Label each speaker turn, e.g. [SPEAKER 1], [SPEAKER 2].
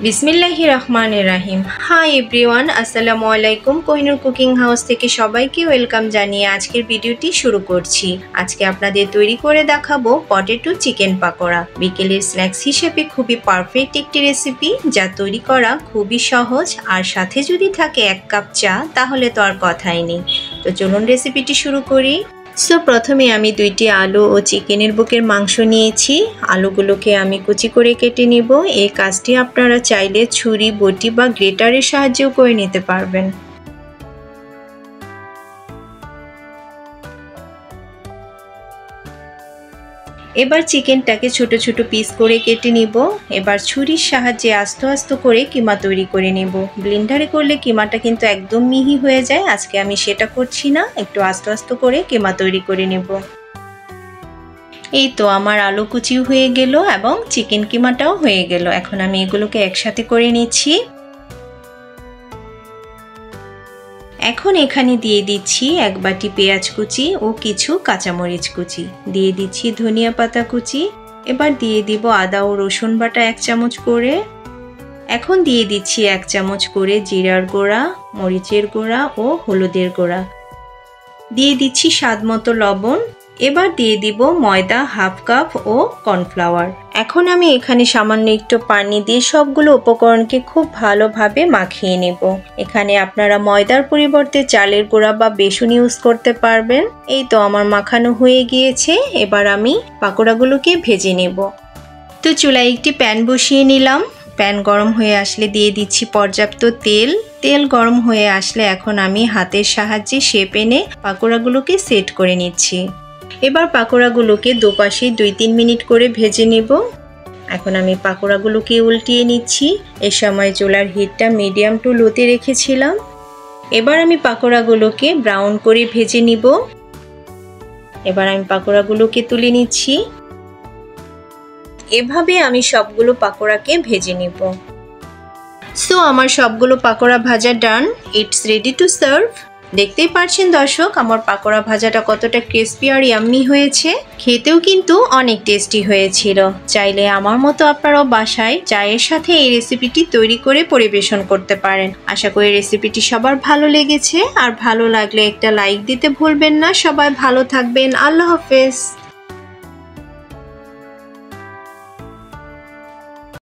[SPEAKER 1] বিসমিল্লাহির রহমানির রহিম। Hi everyone, আসসালামু আলাইকুম। কোহিনুর কুকিং হাউস থেকে সবাইকে ওয়েলকাম জানিয়ে আজকের ভিডিওটি শুরু করছি। আজকে আপনাদের তৈরি করে দেখাবো পটেটো চিকেন পাকোড়া। বিকেলের স্ন্যাক্স হিসেবে খুবই পারফেক্ট একটি রেসিপি, যা তৈরি করা খুবই সহজ, আর সাথে যদি থাকে 1 কাপ চা তাহলে তো আর কথাই নেই। তো চলুন রেসিপিটি শুরু করি। প্রথমে আমি 2টি আলু ও চিকেনের বুকের মাংস নিয়েছি। আলুগুলোকে আমি কুচি করে কেটে নিব। এই কাজটি আপনারা চাইলে ছুরি, বটি বা গ্রেটারের সাহায্যেও করে নিতে পারবেন। এবার চিকেনটাকে ছোট ছোট পিস করে কেটে নিব। এবার ছুরির সাহায্যে আস্তে আস্তে করে কিমা তৈরি করে নেব। ব্লেন্ডারে করলে কিমাটা কিন্তু একদম মিহি হয়ে যায়, আজকে আমি সেটা করছি না, একটু আস্তে আস্তে করে কিমা তৈরি করে নেব। এই তো আমার আলু কুচি হয়ে গেল এবং চিকেন কিমাটাও হয়ে গেল। এখন আমি এগুলোকে একসাথে করে নিচ্ছি। এখন এখানে দিয়ে দিচ্ছি 1 বাটি পেঁয়াজ কুচি ও কিছু কাঁচামরিচ কুচি, দিয়ে দিচ্ছি ধনিয়া পাতা কুচি। এবার দিয়ে দিব আদা ও রসুন বাটা 1 চামচ করে। এখন দিয়ে দিচ্ছি 1 চামচ করে জিরার গুঁড়া, মরিচের গুঁড়া ও হলুদের গুঁড়া। দিয়ে দিচ্ছি স্বাদমতো লবণ। এবার দিয়ে দিব ময়দা 1/2 কাপ ও কর্নফ্লাওয়ার। এখন আমি এখানে সামান্য একটু পানি দিয়ে সবগুলো উপকরণকে খুব ভালোভাবে মাখিয়ে নেব। এখানে আপনারা ময়দার পরিবর্তে চালের গুঁড়া বা বেসন ইউজ করতে পারবেন। এই তো আমার মাখানো হয়ে গিয়েছে। এবার আমি পাকোড়াগুলোকে ভেজে নেব। তো চুলায় একটি প্যান বসিয়ে নিলাম। প্যান গরম হয়ে আসলে দিয়ে দিচ্ছি পর্যাপ্ত তেল। তেল গরম হয়ে আসলে এখন আমি হাতের সাহায্যে শেপ এনে পাকোড়াগুলোকে সেট করে নিচ্ছি। এবার পাকোড়াগুলোকে দুপাশে 2-3 মিনিট করে ভেজে নেব। এখন আমি পাকোড়াগুলোকে উল্টিয়ে নিচ্ছি। এ সময় চুলার হিটটা মিডিয়াম টু লোতে রেখেছিলাম। এবার আমি পাকোড়াগুলোকে ব্রাউন করে ভেজে নিব। এবার আমি পাকোড়াগুলোকে তুলে নিচ্ছি। এভাবে আমি সবগুলো পাকোড়াকে ভেজে নিব। আমার সবগুলো পাকোড়া ভাজা done. It's ready to serve. দেখতেই পাচ্ছেন দর্শক, আমার পাকোড়া ভাজাটা কতটা ক্রিস্পি আর ইয়াম্মি হয়েছে। খেতেও কিন্তু অনেক টেস্টি হয়েছিল। চাইলে আমার মতো আপনারাও বাসায় চায়ের সাথে এই রেসিপিটি তৈরি করে পরিবেশন করতে পারেন। আশা করি রেসিপিটি সবার ভালো লেগেছে, আর ভালো লাগলে একটা লাইক দিতে ভুলবেন না। সবাই ভালো থাকবেন। আল্লাহ হাফেজ।